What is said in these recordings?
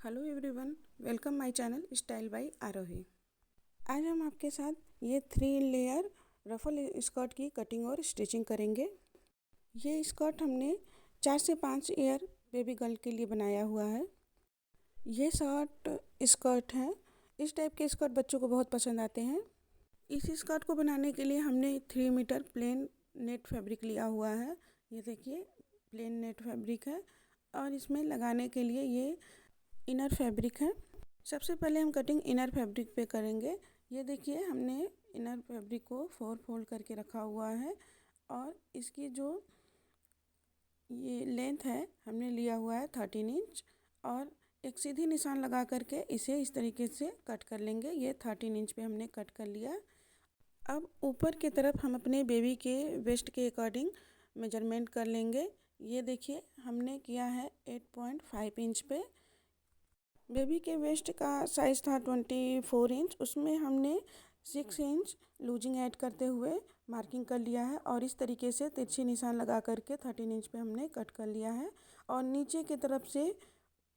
Hello everyone, welcome my channel style by Aarohi. आज हम आपके साथ ये 3 लेयर रफल स्कर्ट की कटिंग और स्टिचिंग करेंगे। ये स्कर्ट हमने 4 से 5 ईयर बेबी गर्ल के लिए बनाया हुआ है। ये शॉर्ट स्कर्ट है। इस टाइप के स्कर्ट बच्चों को बहुत पसंद आते हैं। इस स्कर्ट को बनाने के लिए हमने 3 मीटर प्लेन नेट फैब्रिक लिया हुआ है। ये देखिए, प्लेन नेट फैब्रिक है और इसमें लगाने के लिए ये इनर फैब्रिक है। सबसे पहले हम कटिंग इनर फैब्रिक पे करेंगे। ये देखिए, हमने इनर फैब्रिक को 4 फोल्ड करके रखा हुआ है और इसकी जो ये लेंथ है हमने लिया हुआ है 13 इंच और एक सीधी निशान लगा करके इसे इस तरीके से कट कर लेंगे। ये 13 इंच पे हमने कट कर लिया। अब ऊपर की तरफ हम अपने बेबी के वेस्ट के अकॉर्डिंग मेजरमेंट कर लेंगे। ये देखिए, हमने किया है 8.5 इंच पे। बेबी के वेस्ट का साइज़ था 24 इंच, उसमें हमने 6 इंच लूजिंग ऐड करते हुए मार्किंग कर लिया है और इस तरीके से तिरछी निशान लगा करके 13 इंच पे हमने कट कर लिया है और नीचे की तरफ से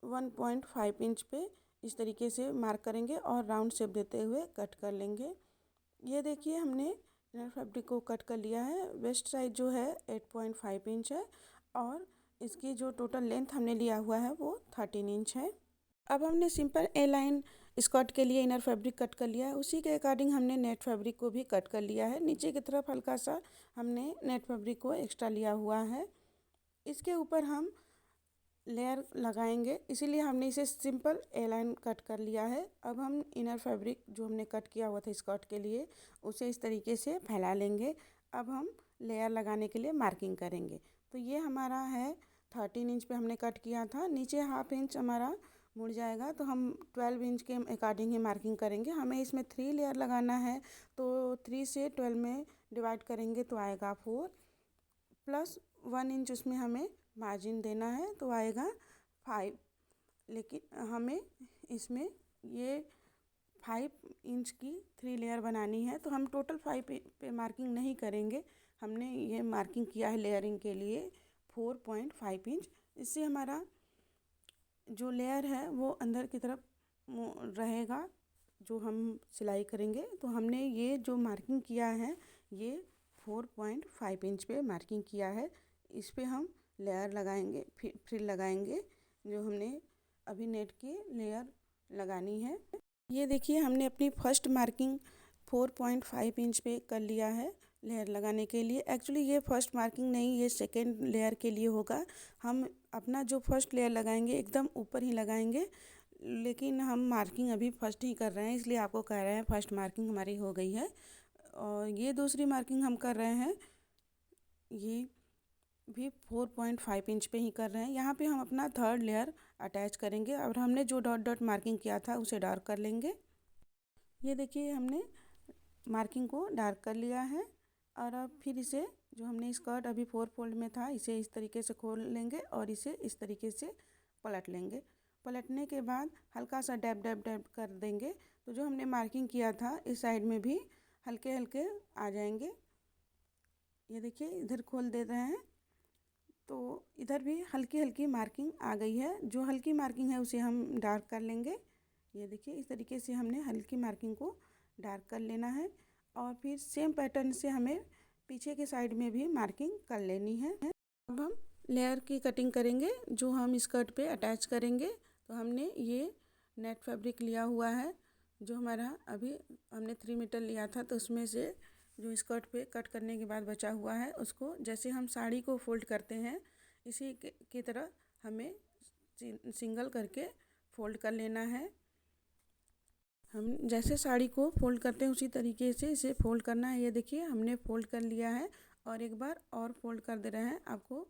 1.5 इंच पे इस तरीके से मार्क करेंगे और राउंड शेप देते हुए कट कर लेंगे। ये देखिए, हमने इनर फैब्रिक को कट कर लिया है। वेस्ट साइज जो है 8.5 इंच है और इसकी जो टोटल लेंथ हमने लिया हुआ है वो 13 इंच है। अब हमने सिंपल ए लाइन स्कर्ट के लिए इनर फैब्रिक कट कर लिया है। उसी के अकॉर्डिंग हमने नेट फैब्रिक को भी कट कर लिया है। नीचे की तरफ हल्का सा हमने नेट फैब्रिक को एक्स्ट्रा लिया हुआ है। इसके ऊपर हम लेयर लगाएंगे, इसीलिए हमने इसे सिंपल ए लाइन कट कर लिया है। अब हम इनर फैब्रिक जो हमने कट किया हुआ था स्कर्ट के लिए उसे इस तरीके से फैला लेंगे। अब हम लेयर लगाने के लिए मार्किंग करेंगे। तो ये हमारा है 13 इंच पे हमने कट किया था। नीचे हाफ इंच हमारा मुड़ जाएगा तो हम 12 इंच के अकॉर्डिंग ही मार्किंग करेंगे। हमें इसमें 3 लेयर लगाना है तो 3 से 12 में डिवाइड करेंगे तो आएगा 4 प्लस 1 इंच उसमें हमें मार्जिन देना है तो आएगा 5। लेकिन हमें इसमें ये 5 इंच की 3 लेयर बनानी है तो हम टोटल 5 पे मार्किंग नहीं करेंगे। हमने ये मार्किंग किया है लेयरिंग के लिए 4.5 इंच। इससे हमारा जो लेयर है वो अंदर की तरफ रहेगा जो हम सिलाई करेंगे। तो हमने ये जो मार्किंग किया है ये 4.5 इंच पे मार्किंग किया है। इस पे हम लेयर लगाएंगे, फिर लगाएंगे जो हमने अभी नेट की लेयर लगानी है। ये देखिए, हमने अपनी फर्स्ट मार्किंग 4.5 इंच पे कर लिया है लेयर लगाने के लिए। एक्चुअली ये फर्स्ट मार्किंग नहीं, ये सेकेंड लेयर के लिए होगा। हम अपना जो फर्स्ट लेयर लगाएंगे एकदम ऊपर ही लगाएंगे, लेकिन हम मार्किंग अभी फर्स्ट ही कर रहे हैं इसलिए आपको कह रहे हैं फर्स्ट मार्किंग हमारी हो गई है। और ये दूसरी मार्किंग हम कर रहे हैं, ये भी 4.5 इंच पे ही कर रहे हैं। यहाँ पे हम अपना थर्ड लेयर अटैच करेंगे और हमने जो डॉट डॉट मार्किंग किया था उसे डार्क कर लेंगे। ये देखिए, हमने मार्किंग को डार्क कर लिया है और अब फिर इसे जो हमने स्कर्ट अभी 4 फोल्ड में था इसे इस तरीके से खोल लेंगे और इसे इस तरीके से पलट लेंगे। पलटने के बाद हल्का सा डैब डैब डैब कर देंगे तो जो हमने मार्किंग किया था इस साइड में भी हल्के हल्के आ जाएंगे। ये देखिए, इधर खोल दे रहे हैं तो इधर भी हल्की हल्की मार्किंग आ गई है। जो हल्की मार्किंग है उसे हम डार्क कर लेंगे। ये देखिए, इस तरीके से हमने हल्की मार्किंग को डार्क कर लेना है और फिर सेम पैटर्न से हमें पीछे के साइड में भी मार्किंग कर लेनी है। अब हम लेयर की कटिंग करेंगे जो हम स्कर्ट पे अटैच करेंगे। तो हमने ये नेट फैब्रिक लिया हुआ है जो हमारा अभी हमने 3 मीटर लिया था, तो उसमें से जो स्कर्ट पे कट करने के बाद बचा हुआ है उसको जैसे हम साड़ी को फोल्ड करते हैं इसी की तरह हमें सिंगल करके फोल्ड कर लेना है। हम जैसे साड़ी को फोल्ड करते हैं उसी तरीके से इसे फोल्ड करना है। ये देखिए, हमने फोल्ड कर लिया है और एक बार और फोल्ड कर दे रहे हैं आपको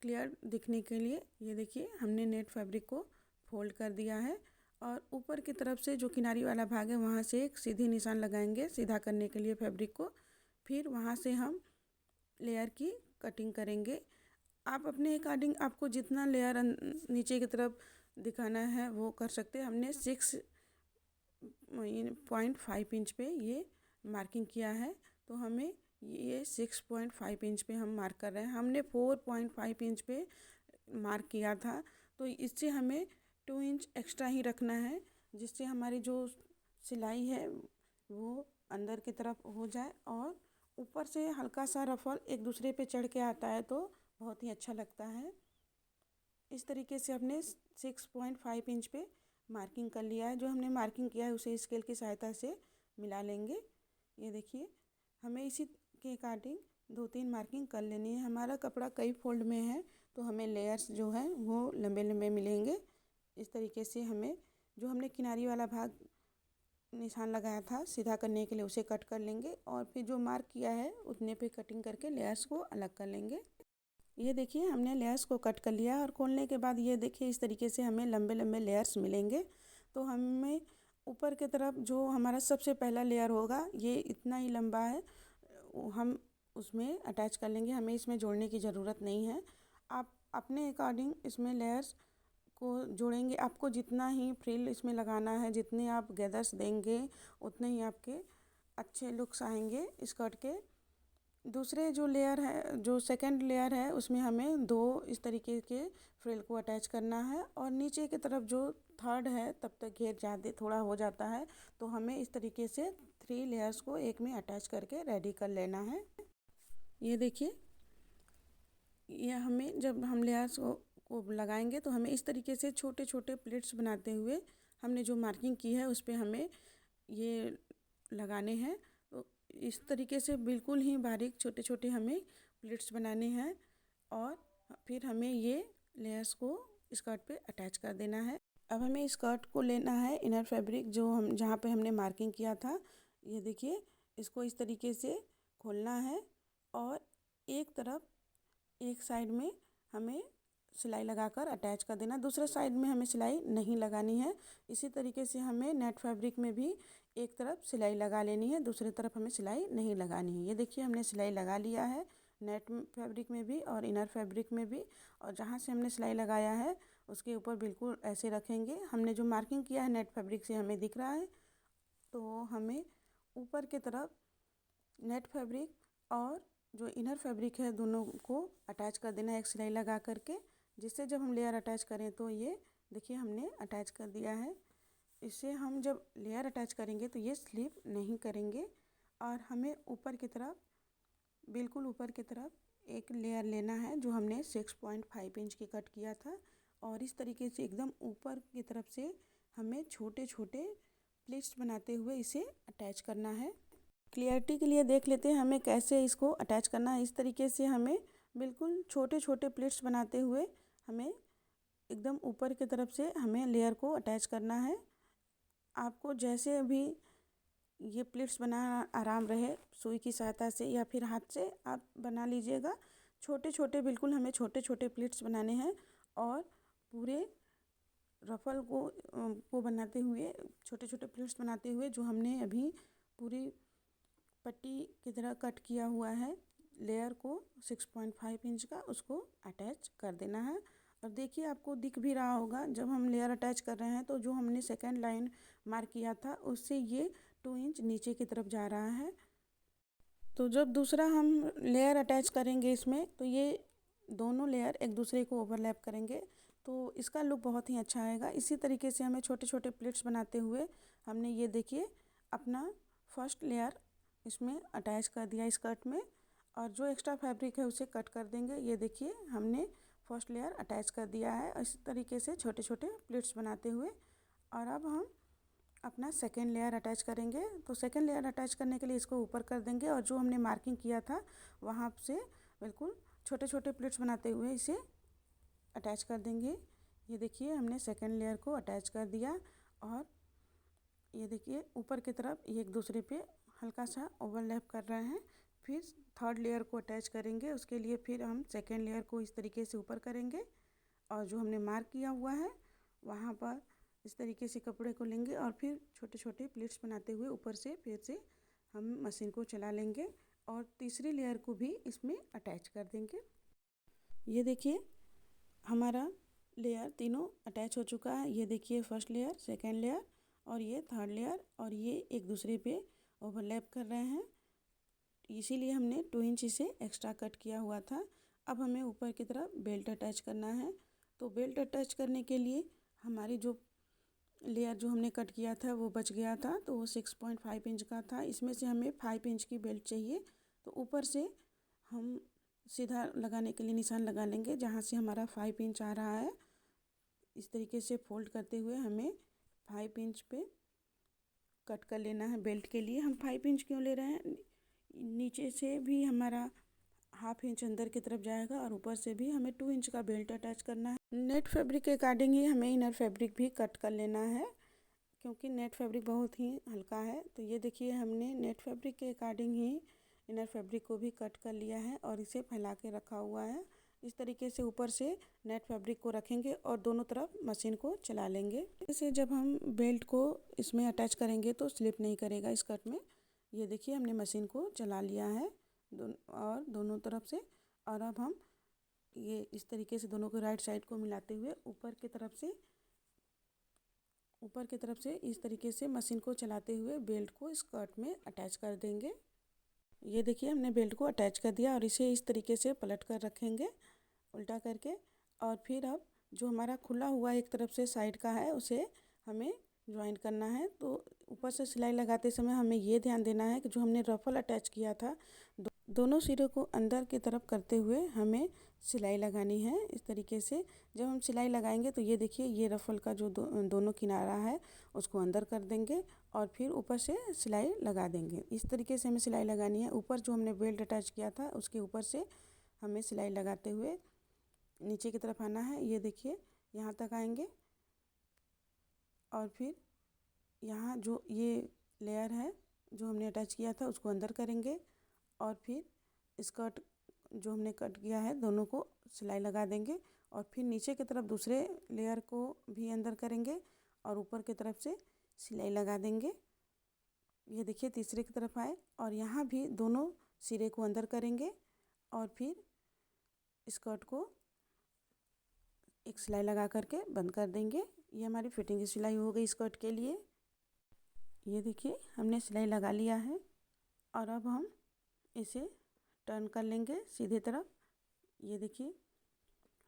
क्लियर दिखने के लिए। ये देखिए, हमने नेट फैब्रिक को फोल्ड कर दिया है और ऊपर की तरफ से जो किनारी वाला भाग है वहाँ से एक सीधी निशान लगाएंगे सीधा करने के लिए फैब्रिक को। फिर वहाँ से हम लेयर की कटिंग करेंगे। आप अपने अकॉर्डिंग आपको जितना लेयर नीचे की तरफ दिखाना है वो कर सकते हैं। हमने 6.5 इंच पे ये मार्किंग किया है तो हमें ये 6.5 इंच पे हम मार्क कर रहे हैं। हमने 4.5 इंच पे मार्क किया था तो इससे हमें 2 इंच एक्स्ट्रा ही रखना है, जिससे हमारी जो सिलाई है वो अंदर की तरफ हो जाए और ऊपर से हल्का सा रफल एक दूसरे पे चढ़ के आता है तो बहुत ही अच्छा लगता है। इस तरीके से हमने 6.5 इंच पे मार्किंग कर लिया है। जो हमने मार्किंग किया है उसे स्केल की सहायता से मिला लेंगे। ये देखिए, हमें इसी के अकॉर्डिंग 2-3 मार्किंग कर लेनी है। हमारा कपड़ा कई फोल्ड में है तो हमें लेयर्स जो है वो लंबे लंबे मिलेंगे। इस तरीके से हमें जो हमने किनारी वाला भाग निशान लगाया था सीधा करने के लिए उसे कट कर लेंगे और फिर जो मार्क किया है उतने पे कटिंग करके लेयर्स को अलग कर लेंगे। ये देखिए, हमने लेयर्स को कट कर लिया और खोलने के बाद ये देखिए इस तरीके से हमें लंबे लंबे लेयर्स मिलेंगे। तो हमें ऊपर की तरफ जो हमारा सबसे पहला लेयर होगा ये इतना ही लंबा है, हम उसमें अटैच कर लेंगे। हमें इसमें जोड़ने की ज़रूरत नहीं है। आप अपने अकॉर्डिंग इसमें लेयर्स को जोड़ेंगे। आपको जितना ही फ्रिल इसमें लगाना है, जितने आप गैदर्स देंगे उतने ही आपके अच्छे लुक्स आएंगे स्कर्ट के। दूसरे जो लेयर है, जो सेकंड लेयर है, उसमें हमें 2 इस तरीके के फ्रिल को अटैच करना है और नीचे की तरफ जो थर्ड है तब तक घेर ज़्यादा थोड़ा हो जाता है तो हमें इस तरीके से 3 लेयर्स को एक में अटैच करके रेडी कर लेना है। ये देखिए, ये हमें जब हम लेयर्स को लगाएंगे तो हमें इस तरीके से छोटे छोटे प्लेट्स बनाते हुए हमने जो मार्किंग की है उस पर हमें ये लगाने हैं। तो इस तरीके से बिल्कुल ही बारीक छोटे छोटे हमें प्लेट्स बनाने हैं और फिर हमें ये लेयर्स को स्कर्ट पे अटैच कर देना है। अब हमें स्कर्ट को लेना है इनर फैब्रिक जो हम जहाँ पे हमने मार्किंग किया था। ये देखिए, इसको इस तरीके से खोलना है और एक तरफ एक साइड में हमें सिलाई लगाकर अटैच कर देना, दूसरे साइड में हमें सिलाई नहीं लगानी है। इसी तरीके से हमें नेट फैब्रिक में भी एक तरफ सिलाई लगा लेनी है, दूसरी तरफ हमें सिलाई नहीं लगानी है। ये देखिए, हमने सिलाई लगा लिया है नेट फैब्रिक में भी और इनर फैब्रिक में भी। और जहाँ से हमने सिलाई लगाया है उसके ऊपर बिल्कुल ऐसे रखेंगे। हमने जो मार्किंग किया है नेट फैब्रिक से हमें दिख रहा है, तो हमें ऊपर की तरफ नेट फैब्रिक और जो इनर फैब्रिक है दोनों को अटैच कर देना है एक सिलाई लगा करके, जिससे जब हम लेयर अटैच करें तो ये देखिए हमने अटैच कर दिया है। इससे हम जब लेयर अटैच करेंगे तो ये स्लिप नहीं करेंगे और हमें ऊपर की तरफ बिल्कुल ऊपर की तरफ एक लेयर लेना है जो हमने 6.5 इंच की कट किया था और इस तरीके से एकदम ऊपर की तरफ से हमें छोटे छोटे प्लेट्स बनाते हुए इसे अटैच करना है। क्लियरिटी के लिए देख लेते हैं हमें कैसे इसको अटैच करना है। इस तरीके से हमें बिल्कुल छोटे छोटे प्लेट्स बनाते हुए हमें एकदम ऊपर की तरफ से हमें लेयर को अटैच करना है। आपको जैसे भी ये प्लेट्स बनाना आराम रहे, सुई की सहायता से या फिर हाथ से आप बना लीजिएगा। छोटे छोटे बिल्कुल हमें छोटे छोटे प्लेट्स बनाने हैं और पूरे रफल को बनाते हुए छोटे छोटे प्लेट्स बनाते हुए जो हमने अभी पूरी पट्टी की तरह कट किया हुआ है लेयर को 6.5 इंच का, उसको अटैच कर देना है। और देखिए, आपको दिख भी रहा होगा जब हम लेयर अटैच कर रहे हैं तो जो हमने सेकंड लाइन मार्क किया था उससे ये 2 इंच नीचे की तरफ जा रहा है। तो जब दूसरा हम लेयर अटैच करेंगे इसमें तो ये दोनों लेयर एक दूसरे को ओवरलैप करेंगे तो इसका लुक बहुत ही अच्छा आएगा। इसी तरीके से हमें छोटे छोटे प्लेट्स बनाते हुए हमने ये देखिए अपना फर्स्ट लेयर इसमें अटैच कर दिया स्कर्ट में और जो एक्स्ट्रा फैब्रिक है उसे कट कर देंगे। ये देखिए, हमने फर्स्ट लेयर अटैच कर दिया है इस तरीके से छोटे छोटे प्लेट्स बनाते हुए। और अब हम अपना सेकेंड लेयर अटैच करेंगे। तो सेकेंड लेयर अटैच करने के लिए इसको ऊपर कर देंगे और जो हमने मार्किंग किया था वहाँ से बिल्कुल छोटे छोटे प्लेट्स बनाते हुए इसे अटैच कर देंगे। ये देखिए, हमने सेकेंड लेयर को अटैच कर दिया और ये देखिए ऊपर की तरफ ये एक दूसरे पे हल्का सा ओवरलैप कर रहे हैं। फिर थर्ड लेयर को अटैच करेंगे, उसके लिए फिर हम सेकेंड लेयर को इस तरीके से ऊपर करेंगे और जो हमने मार्क किया हुआ है वहाँ पर इस तरीके से कपड़े को लेंगे और फिर छोटे छोटे प्लेट्स बनाते हुए ऊपर से फिर से हम मशीन को चला लेंगे और तीसरी लेयर को भी इसमें अटैच कर देंगे। ये देखिए, हमारा लेयर तीनों अटैच हो चुका है। ये देखिए, फर्स्ट लेयर, सेकेंड लेयर और ये थर्ड लेयर, और ये एक दूसरे पे ओवरलैप कर रहे हैं, इसीलिए हमने 2 इंच इसे एक्स्ट्रा कट किया हुआ था। अब हमें ऊपर की तरफ बेल्ट अटैच करना है। तो बेल्ट अटैच करने के लिए हमारी जो लेयर जो हमने कट किया था वो बच गया था, तो वो 6.5 इंच का था। इसमें से हमें 5 इंच की बेल्ट चाहिए। तो ऊपर से हम सीधा लगाने के लिए निशान लगा लेंगे जहाँ से हमारा 5 इंच आ रहा है। इस तरीके से फोल्ड करते हुए हमें 5 इंच पे कट कर लेना है। बेल्ट के लिए हम 5 इंच क्यों ले रहे हैं, नीचे से भी हमारा हाफ इंच अंदर की तरफ जाएगा और ऊपर से भी हमें 2 इंच का बेल्ट अटैच करना है। नेट फैब्रिक के अकॉर्डिंग ही हमें इनर फैब्रिक भी कट कर लेना है, क्योंकि नेट फैब्रिक बहुत ही हल्का है। तो ये देखिए हमने नेट फैब्रिक के अकॉर्डिंग ही इनर फैब्रिक को भी कट कर लिया है और इसे फैला के रखा हुआ है। इस तरीके से ऊपर से नेट फैब्रिक को रखेंगे और दोनों तरफ मशीन को चला लेंगे। इसे जब हम बेल्ट को इसमें अटैच करेंगे तो स्लिप नहीं करेगा स्कर्ट में। ये देखिए हमने मशीन को चला लिया है दोनों तरफ से। और अब हम ये इस तरीके से दोनों को राइट साइड को मिलाते हुए ऊपर की तरफ से इस तरीके से मशीन को चलाते हुए बेल्ट को स्कर्ट में अटैच कर देंगे। ये देखिए हमने बेल्ट को अटैच कर दिया और इसे इस तरीके से पलट कर रखेंगे उल्टा करके। और फिर अब जो हमारा खुला हुआ एक तरफ से साइड का है उसे हमें ज्वाइन करना है। तो ऊपर से सिलाई लगाते समय हमें ये ध्यान देना है कि जो हमने रफल अटैच किया था दोनों सिरों को अंदर की तरफ करते हुए हमें सिलाई लगानी है। इस तरीके से जब हम सिलाई लगाएंगे तो ये देखिए ये रफल का जो दोनों किनारा है उसको अंदर कर देंगे और फिर ऊपर से सिलाई लगा देंगे। इस तरीके से हमें सिलाई लगानी है। ऊपर जो हमने बेल्ट अटैच किया था उसके ऊपर से हमें सिलाई लगाते हुए नीचे की तरफ आना है। ये देखिए यहाँ तक आएंगे और फिर यहाँ जो ये लेयर है जो हमने अटैच किया था उसको अंदर करेंगे और फिर स्कर्ट जो हमने कट किया है दोनों को सिलाई लगा देंगे और फिर नीचे की तरफ दूसरे लेयर को भी अंदर करेंगे और ऊपर की तरफ से सिलाई लगा देंगे। ये देखिए तीसरे की तरफ आए और यहाँ भी दोनों सिरे को अंदर करेंगे और फिर स्कर्ट को एक सिलाई लगा करके बंद कर देंगे। ये हमारी फिटिंग की सिलाई हो गई स्कर्ट के लिए। ये देखिए हमने सिलाई लगा लिया है और अब हम इसे टर्न कर लेंगे सीधे तरफ। ये देखिए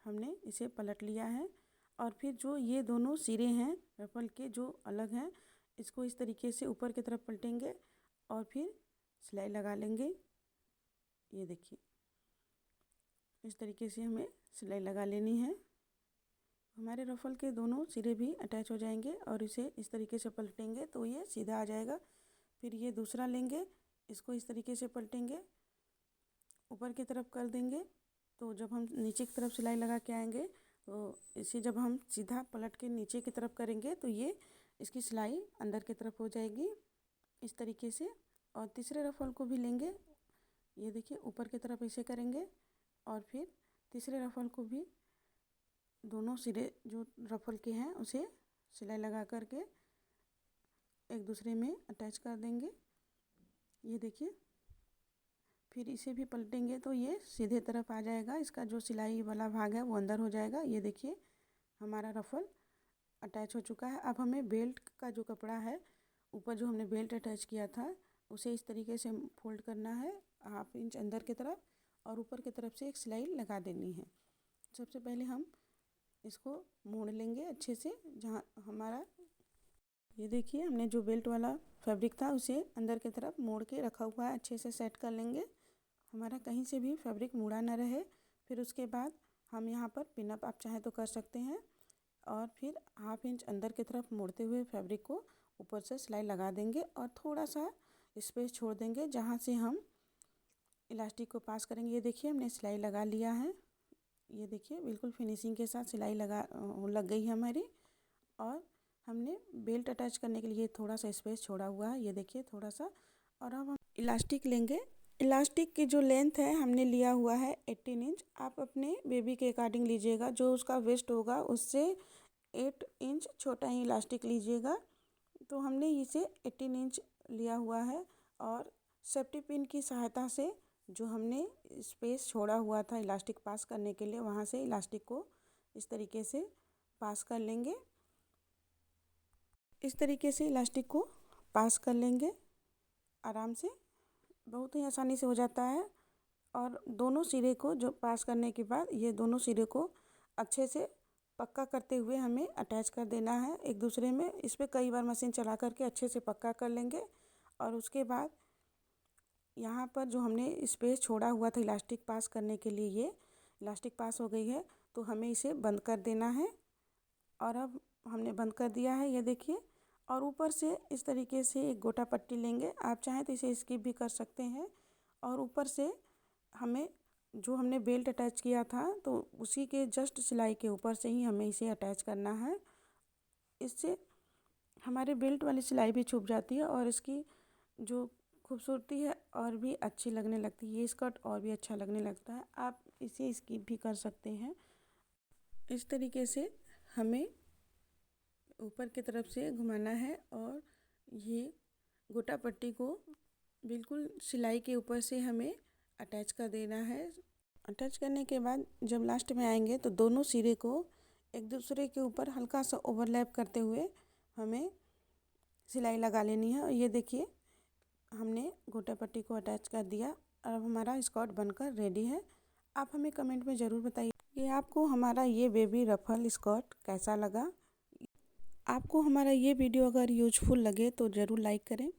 हमने इसे पलट लिया है और फिर जो ये दोनों सिरे हैं रफल के जो अलग हैं इसको इस तरीके से ऊपर की तरफ पलटेंगे और फिर सिलाई लगा लेंगे। ये देखिए इस तरीके से हमें सिलाई लगा लेनी है। हमारे रफल के दोनों सिरे भी अटैच हो जाएंगे और इसे इस तरीके से पलटेंगे तो ये सीधा आ जाएगा। फिर ये दूसरा लेंगे, इसको इस तरीके से पलटेंगे, ऊपर की तरफ कर देंगे। तो जब हम नीचे की तरफ सिलाई लगा के आएंगे तो इसे जब हम सीधा पलट के नीचे की तरफ करेंगे तो ये इसकी सिलाई अंदर की तरफ हो जाएगी इस तरीके से। और तीसरे रफल को भी लेंगे, ये देखिए ऊपर की तरफ इसे करेंगे और फिर तीसरे रफल को भी दोनों सिरे जो रफल के हैं उसे सिलाई लगा करके एक दूसरे में अटैच कर देंगे। ये देखिए फिर इसे भी पलटेंगे तो ये सीधे तरफ आ जाएगा। इसका जो सिलाई वाला भाग है वो अंदर हो जाएगा। ये देखिए हमारा रफल अटैच हो चुका है। अब हमें बेल्ट का जो कपड़ा है ऊपर जो हमने बेल्ट अटैच किया था उसे इस तरीके से फोल्ड करना है हाफ इंच अंदर की तरफ और ऊपर की तरफ से एक सिलाई लगा देनी है। सबसे पहले हम इसको मोड़ लेंगे अच्छे से जहाँ हमारा, ये देखिए हमने जो बेल्ट वाला फैब्रिक था उसे अंदर की तरफ मोड़ के रखा हुआ है। अच्छे से सेट कर लेंगे, हमारा कहीं से भी फैब्रिक मुड़ा ना रहे। फिर उसके बाद हम यहाँ पर पिनअप आप चाहें तो कर सकते हैं और फिर हाफ इंच अंदर की तरफ मोड़ते हुए फैब्रिक को ऊपर से सिलाई लगा देंगे और थोड़ा सा स्पेस छोड़ देंगे जहाँ से हम इलास्टिक को पास करेंगे। ये देखिए हमने सिलाई लगा लिया है। ये देखिए बिल्कुल फिनिशिंग के साथ सिलाई लग गई है हमारी। और हमने बेल्ट अटैच करने के लिए थोड़ा सा स्पेस छोड़ा हुआ है, ये देखिए थोड़ा सा। और अब हम इलास्टिक लेंगे। इलास्टिक की जो लेंथ है हमने लिया हुआ है 18 इंच। आप अपने बेबी के अकॉर्डिंग लीजिएगा, जो उसका वेस्ट होगा उससे 8 इंच छोटा ही इलास्टिक लीजिएगा। तो हमने इसे 18 इंच लिया हुआ है और सेफ्टी पिन की सहायता से जो हमने स्पेस छोड़ा हुआ था इलास्टिक पास करने के लिए वहाँ से इलास्टिक को इस तरीके से पास कर लेंगे। इस तरीके से इलास्टिक को पास कर लेंगे आराम से, बहुत ही आसानी से हो जाता है। और दोनों सिरे को जो पास करने के बाद ये दोनों सिरे को अच्छे से पक्का करते हुए हमें अटैच कर देना है एक दूसरे में। इस पर कई बार मशीन चला करके अच्छे से पक्का कर लेंगे। और उसके बाद यहाँ पर जो हमने स्पेस छोड़ा हुआ था इलास्टिक पास करने के लिए, ये इलास्टिक पास हो गई है, तो हमें इसे बंद कर देना है। और अब हमने बंद कर दिया है, ये देखिए। और ऊपर से इस तरीके से एक गोटा पट्टी लेंगे, आप चाहें तो इसे स्किप भी कर सकते हैं। और ऊपर से हमें जो हमने बेल्ट अटैच किया था तो उसी के जस्ट सिलाई के ऊपर से ही हमें इसे अटैच करना है। इससे हमारे बेल्ट वाली सिलाई भी छुप जाती है और इसकी जो खूबसूरती है और भी अच्छी लगने लगती है, ये स्कर्ट और भी अच्छा लगने लगता है। आप इसे स्किप भी कर सकते हैं। इस तरीके से हमें ऊपर की तरफ से घुमाना है और ये गोटा पट्टी को बिल्कुल सिलाई के ऊपर से हमें अटैच कर देना है। अटैच करने के बाद जब लास्ट में आएंगे तो दोनों सिरे को एक दूसरे के ऊपर हल्का सा ओवरलैप करते हुए हमें सिलाई लगा लेनी है। और ये देखिए, हमने गोटा पट्टी को अटैच कर दिया और अब हमारा स्कर्ट बनकर रेडी है। आप हमें कमेंट में ज़रूर बताइए कि आपको हमारा ये बेबी रफल स्कर्ट कैसा लगा। आपको हमारा ये वीडियो अगर यूजफुल लगे तो ज़रूर लाइक करें।